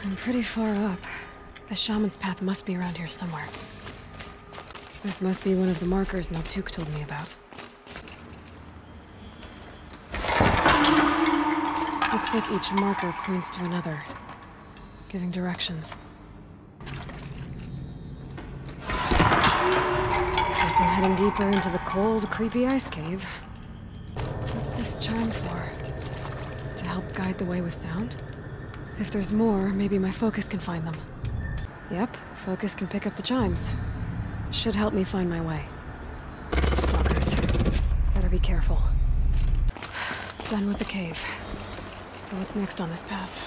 I'm pretty far up. The shaman's path must be around here somewhere. This must be one of the markers Naltuk told me about. Looks like each marker points to another, giving directions. Guess I'm heading deeper into the cold, creepy ice cave. What's this charm for? To help guide the way with sound? If there's more, maybe my focus can find them. Yep, focus can pick up the chimes. Should help me find my way. Stalkers. Better be careful. Done with the cave. So what's next on this path?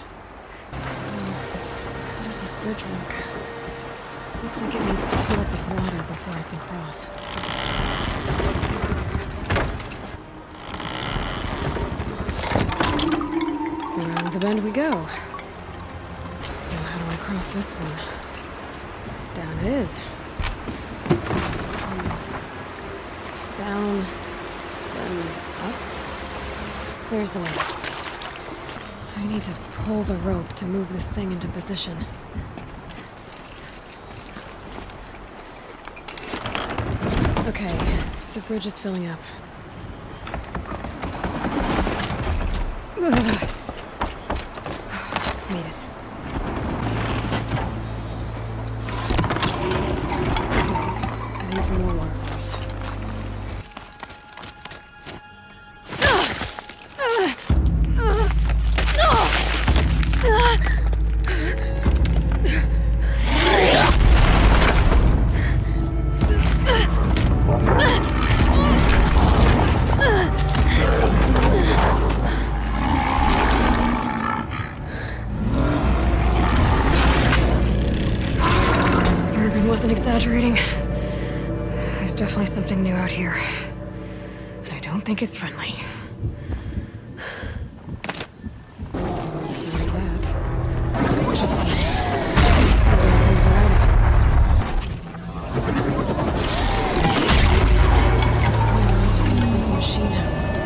How does this bridge work? Looks like it needs to fill up with water before I can cross. Around the bend we go. Now how do I cross this one? Down it is. Down, then up. There's the way. I need to pull the rope to move this thing into position. Okay, the bridge is filling up. Ugh. Made it. Heading for more waterfalls. Wasn't exaggerating. There's definitely something new out here. And I don't think it's friendly. This is like that. Interesting. Some machine house.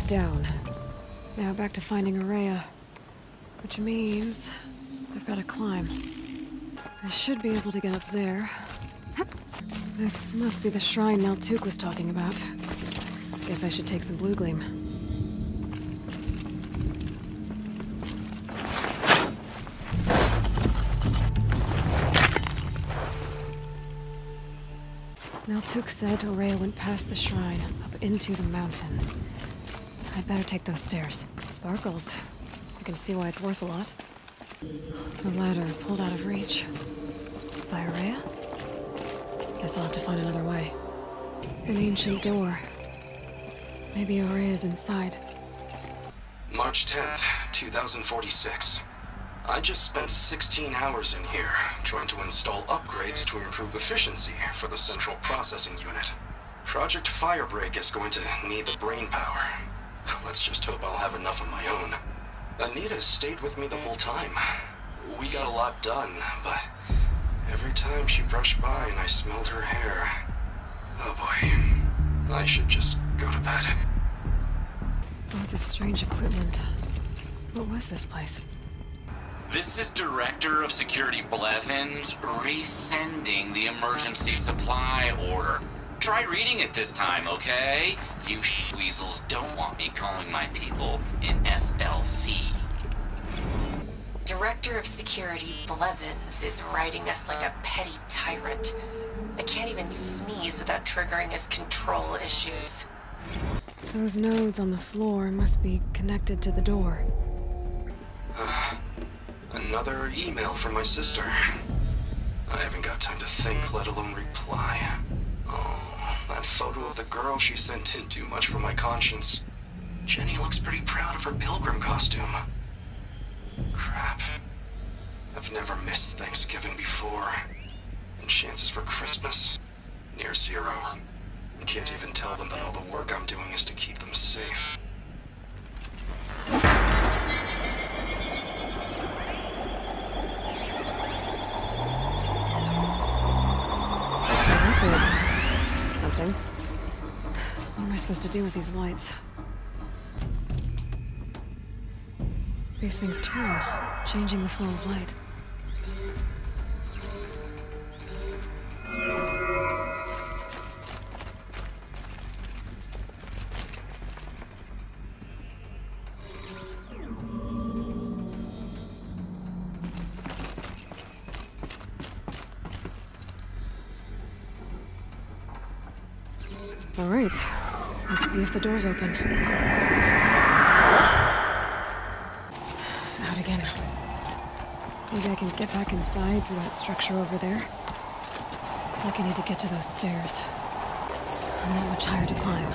down. Now back to finding Araya. Which means I've got to climb. I should be able to get up there. This must be the shrine Naltuk was talking about. Guess I should take some blue gleam. Naltuk said Araya went past the shrine, up into the mountain. I'd better take those stairs. Sparkles. I can see why it's worth a lot. The ladder pulled out of reach. By Araya? Guess I'll have to find another way. An ancient door. Maybe Araya's inside. March 10th, 2046. I just spent 16 hours in here, trying to install upgrades to improve efficiency for the central processing unit. Project Firebreak is going to need the brain power. Let's just hope I'll have enough of my own. Anita stayed with me the whole time. We got a lot done, but every time she brushed by and I smelled her hair... Oh boy, I should just go to bed. Lots of strange equipment. What was this place? This is Director of Security Blevins resending the emergency supply order. Try reading it this time, okay? You weasels don't want me calling my people in SLC. Director of Security Blevins is writing us like a petty tyrant. I can't even sneeze without triggering his control issues. Those nodes on the floor must be connected to the door. Another email from my sister. I haven't got time to think, let alone reply. Oh, that photo of the girl she sent didn't do much for my conscience. Jenny looks pretty proud of her pilgrim costume. Crap. I've never missed Thanksgiving before. And chances for Christmas? Near zero. I can't even tell them that all the work I'm doing is to keep them safe. Something. What am I supposed to do with these lights? These things turn, changing the flow of light. All right, let's see if the door's open. Out again. Maybe I can get back inside through that structure over there. Looks like I need to get to those stairs. Not much higher to climb.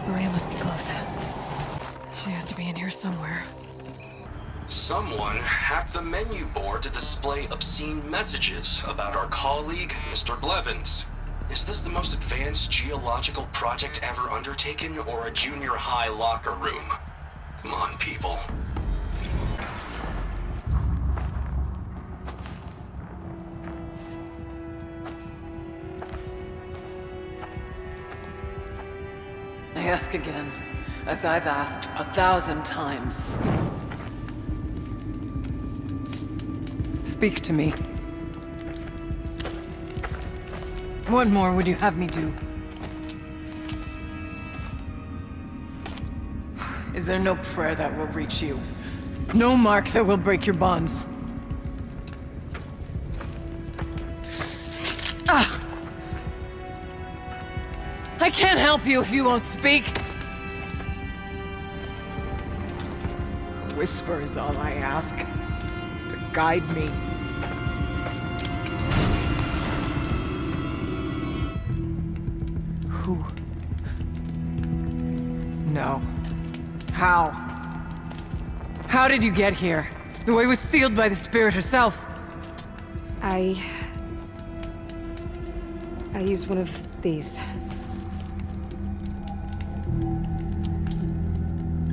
Araya must be close. She has to be in here somewhere. Someone hacked the menu board to display obscene messages about our colleague, Mr. Blevins. Is this the most advanced geological project ever undertaken, or a junior high locker room? Come on, people. I ask again, as I've asked 1,000 times. Speak to me. What more would you have me do? Is there no prayer that will reach you? No mark that will break your bonds? Ah! I can't help you if you won't speak! A whisper is all I ask. To guide me. Who? No. How? How did you get here? The way was sealed by the spirit herself. I used one of these.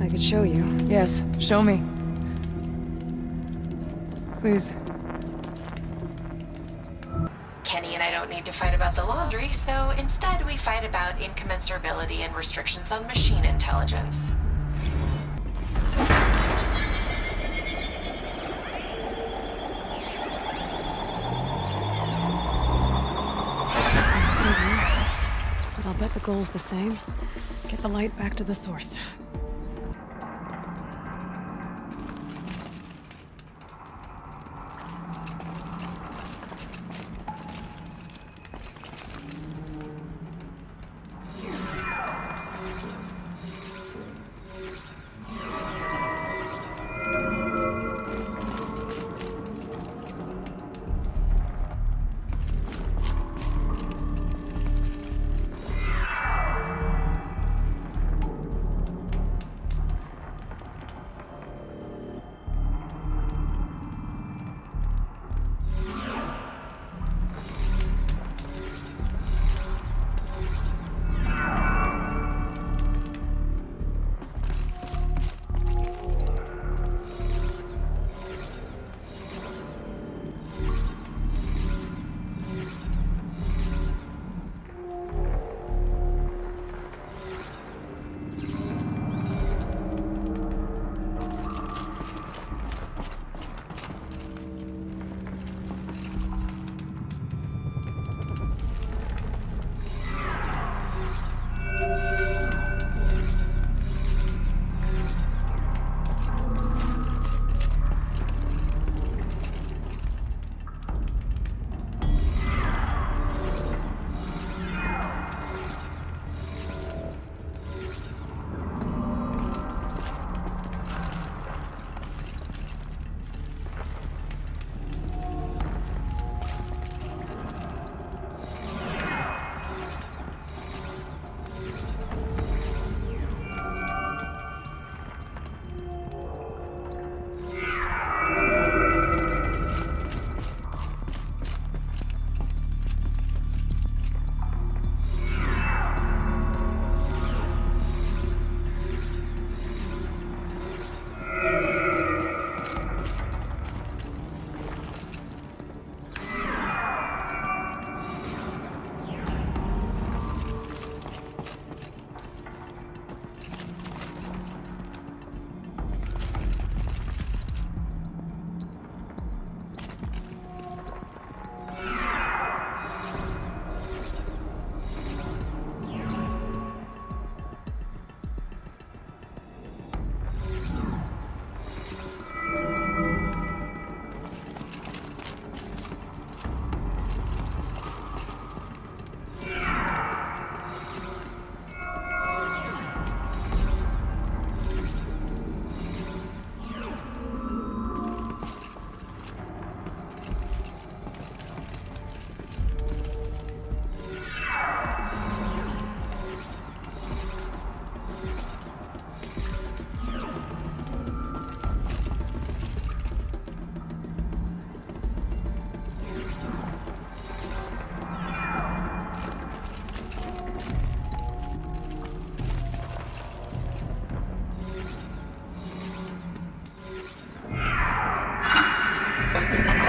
I could show you. Yes, show me. Please. Kenny and I don't need to fight about the laundry, so instead we fight about incommensurability and restrictions on machine intelligence. bet the goal's the same. Get the light back to the source.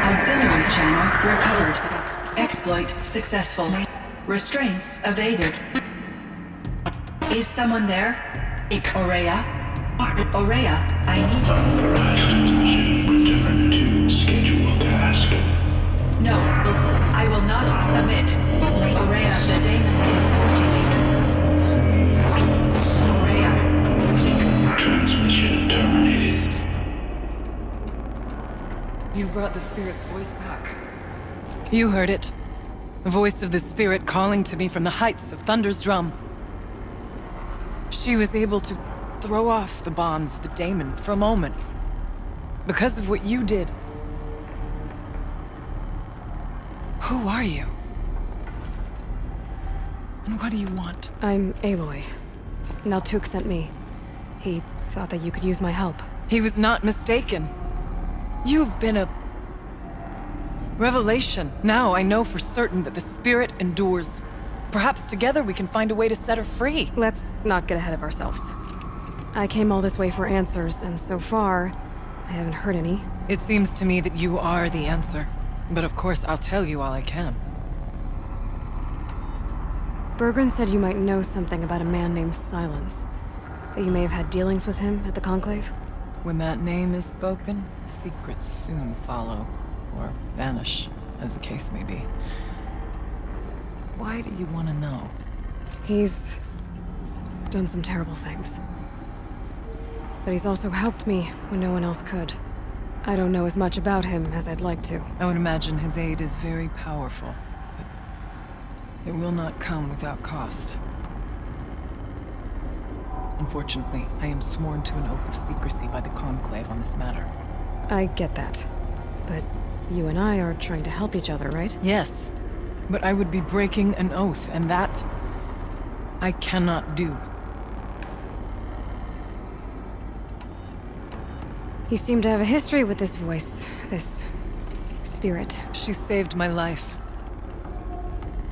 Auxiliary channel recovered. Exploit successful. Restraints evaded. Is someone there? Aurea? Aurea, I need you. Transmission return to scheduled task. No, I will not submit. Aurea, the daemon is proceeding. Aurea, please. Transmission terminated. You brought the spirit's voice back. You heard it. The voice of the spirit calling to me from the heights of Thunder's drum. She was able to throw off the bonds of the daemon for a moment. Because of what you did. Who are you? And what do you want? I'm Aloy. Naltuk sent me. He thought that you could use my help. He was not mistaken. You've been a revelation. Now I know for certain that the spirit endures. Perhaps together we can find a way to set her free. Let's not get ahead of ourselves. I came all this way for answers, and so far, I haven't heard any. It seems to me that you are the answer. But of course, I'll tell you all I can. Bergren said you might know something about a man named Silence. That you may have had dealings with him at the Conclave? When that name is spoken, secrets soon follow. Or vanish, as the case may be. Why do you want to know? He's done some terrible things. But he's also helped me when no one else could. I don't know as much about him as I'd like to. I would imagine his aid is very powerful, but it will not come without cost. Unfortunately, I am sworn to an oath of secrecy by the Conclave on this matter. I get that. But you and I are trying to help each other, right? Yes, but I would be breaking an oath, and that I cannot do. You seem to have a history with this voice, this spirit. She saved my life.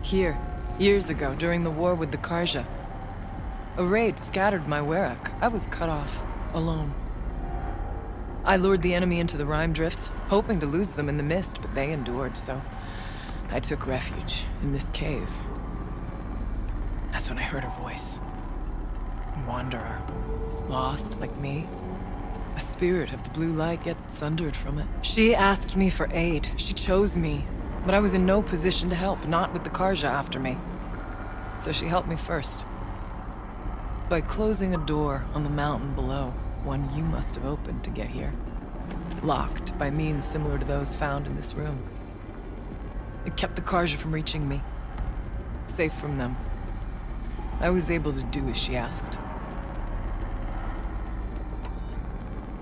Here, years ago, during the war with the Karja. A raid scattered my Werak. I was cut off, alone. I lured the enemy into the Rime Drift, hoping to lose them in the mist, but they endured, so I took refuge in this cave. That's when I heard her voice. A wanderer, lost like me. A spirit of the blue light, yet sundered from it. She asked me for aid. She chose me. But I was in no position to help, not with the Karja after me. So she helped me first. By closing a door on the mountain below, one you must have opened to get here. Locked by means similar to those found in this room. It kept the Karja from reaching me. Safe from them. I was able to do as she asked.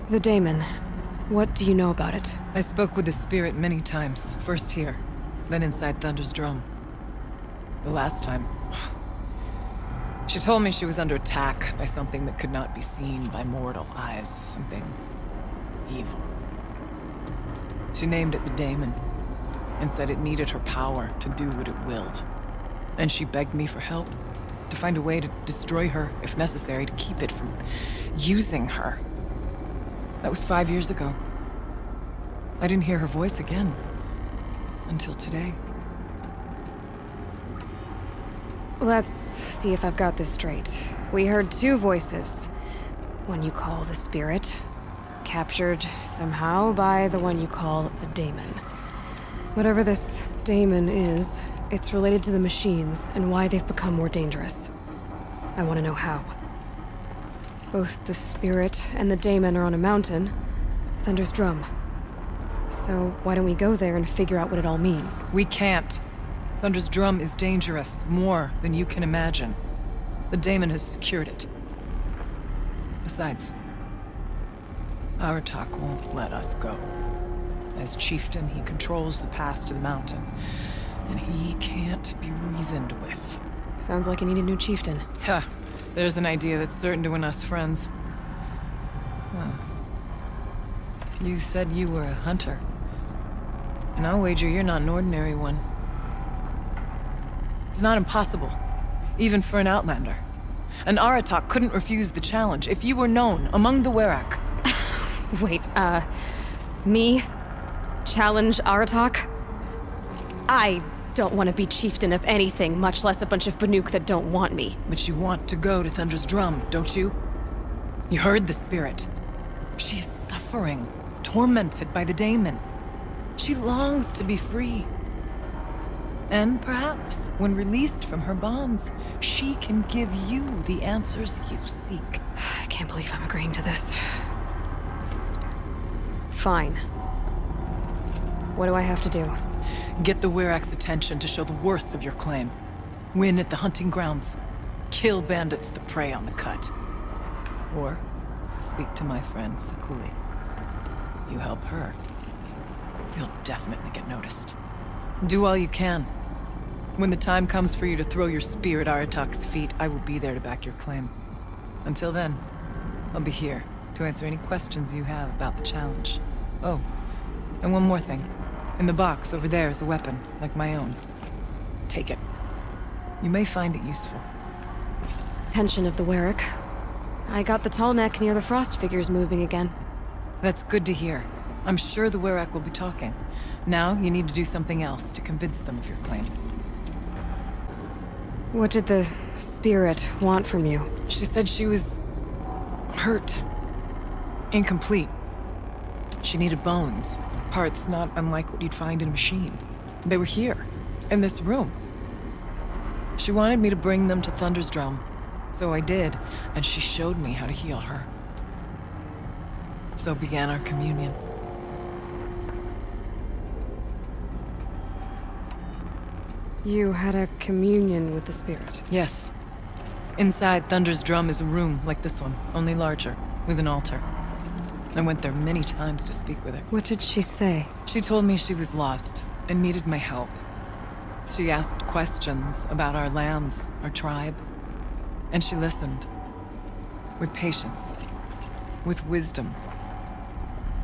The daemon. What do you know about it? I spoke with the spirit many times. First here, then inside Thunder's drum. The last time... She told me she was under attack by something that could not be seen by mortal eyes. Something... evil. She named it the daemon, and said it needed her power to do what it willed. And she begged me for help, to find a way to destroy her, if necessary, to keep it from using her. That was 5 years ago. I didn't hear her voice again. Until today. Let's see if I've got this straight. We heard two voices. One you call the spirit, captured somehow by the one you call a daemon. Whatever this daemon is, it's related to the machines and why they've become more dangerous. I want to know how. Both the spirit and the daemon are on a mountain, Thunder's drum. So why don't we go there and figure out what it all means? We can't. Thunder's drum is dangerous, more than you can imagine. The daemon has secured it. Besides, Aratak won't let us go. As chieftain, he controls the pass to the mountain, and he can't be reasoned with. Sounds like you need a new chieftain. Huh. There's an idea that's certain to win us friends. Well, you said you were a hunter. And I'll wager you're not an ordinary one. It's not impossible, even for an outlander. And Aratak couldn't refuse the challenge if you were known among the Werak. Wait, me? Challenge Aratak? I don't want to be chieftain of anything, much less a bunch of Banuk that don't want me. But you want to go to Thunder's drum, don't you? You heard the spirit. She is suffering, tormented by the daemon. She longs to be free. And perhaps, when released from her bonds, she can give you the answers you seek. I can't believe I'm agreeing to this. Fine. What do I have to do? Get the Werak's attention to show the worth of your claim. Win at the hunting grounds. Kill bandits that prey on the cut. Or speak to my friend Sakuli. You help her, you'll definitely get noticed. Do all you can. When the time comes for you to throw your spear at Aratak's feet, I will be there to back your claim. Until then, I'll be here to answer any questions you have about the challenge. Oh, and one more thing. In the box over there is a weapon, like my own. Take it. You may find it useful. Pension of the Werak. I got the tall neck near the frost figures moving again. That's good to hear. I'm sure the Werak will be talking. Now, you need to do something else to convince them of your claim. What did the spirit want from you? She said she was... hurt. Incomplete. She needed bones. Parts not unlike what you'd find in a machine. They were here, in this room. She wanted me to bring them to Thunder's Drum. So I did, and she showed me how to heal her. So began our communion. You had a communion with the spirit? Yes. Inside Thunder's Drum is a room like this one, only larger, with an altar. I went there many times to speak with her. What did she say? She told me she was lost and needed my help. She asked questions about our lands, our tribe, and she listened. With patience, with wisdom.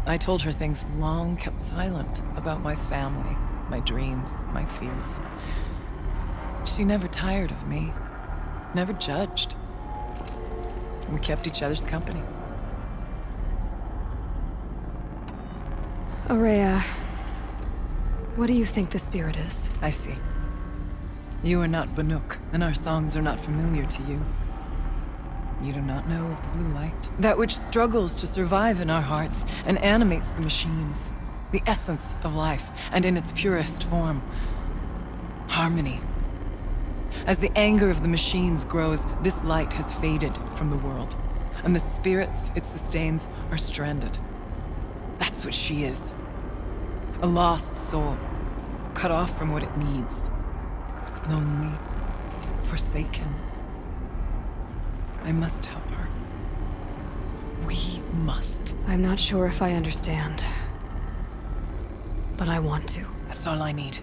I told her things long kept silent about my family, my dreams, my fears. She never tired of me, never judged. We kept each other's company. Aurea, what do you think the spirit is? I see. You are not Banuk, and our songs are not familiar to you. You do not know of the blue light. That which struggles to survive in our hearts and animates the machines. The essence of life, and in its purest form. Harmony. As the anger of the machines grows, this light has faded from the world, and the spirits it sustains are stranded. That's what she is. A lost soul, cut off from what it needs. Lonely, forsaken. I must help her. We must. I'm not sure if I understand, but I want to. That's all I need.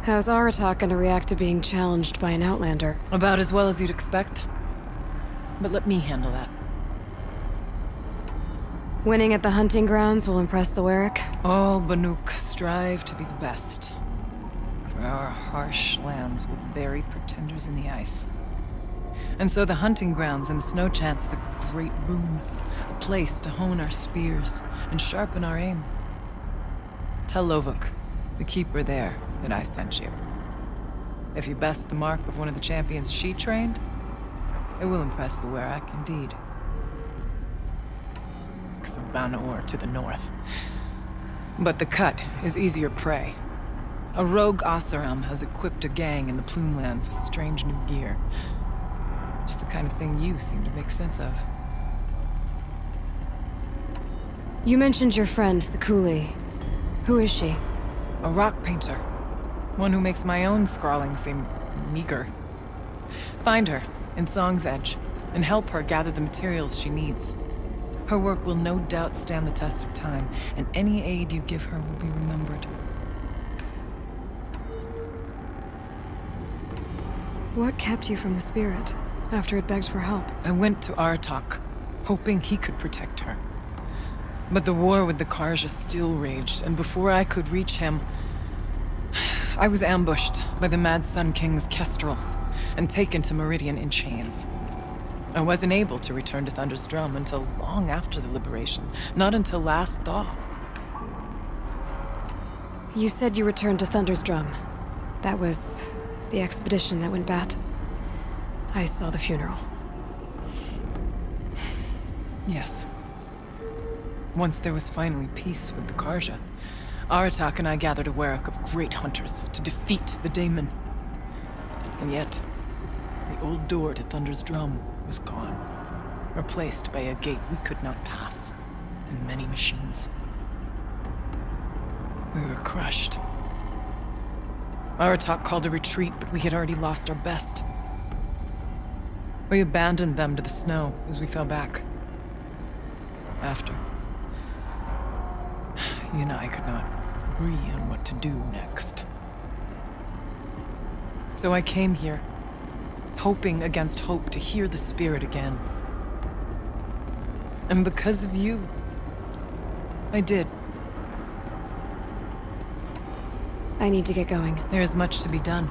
How's Aratak gonna react to being challenged by an Outlander? About as well as you'd expect. But let me handle that. Winning at the hunting grounds will impress the Warwick? All Banuk strive to be the best. For our harsh lands will bury pretenders in the ice. And so the hunting grounds and the snow chance is a great boon. A place to hone our spears and sharpen our aim. Tell Lovuk, the keeper there, that I sent you. If you best the mark of one of the champions she trained, it will impress the Warwick indeed. Banor to the north. But the cut is easier prey. A rogue Oseram has equipped a gang in the Plumelands with strange new gear. Just the kind of thing you seem to make sense of. You mentioned your friend, Sekuli. Who is she? A rock painter. One who makes my own scrawling seem meager. Find her in Song's Edge and help her gather the materials she needs. Her work will no doubt stand the test of time, and any aid you give her will be remembered. What kept you from the spirit after it begged for help? I went to Aratak, hoping he could protect her. But the war with the Karja still raged, and before I could reach him, I was ambushed by the Mad Sun King's kestrels and taken to Meridian in chains. I wasn't able to return to Thunder's Drum until long after the liberation, not until last thaw. You said you returned to Thunder's Drum. That was the expedition that went bad. I saw the funeral. Yes. Once there was finally peace with the Karja, Aratak and I gathered a Warwick of great hunters to defeat the Daemon. And yet, the old door to Thunder's Drum was gone, replaced by a gate we could not pass, and many machines. We were crushed. Aratak called a retreat, but we had already lost our best. We abandoned them to the snow as we fell back. After, you and I could not agree on what to do next. So I came here, hoping against hope to hear the spirit again. And because of you, I did. I need to get going. There is much to be done.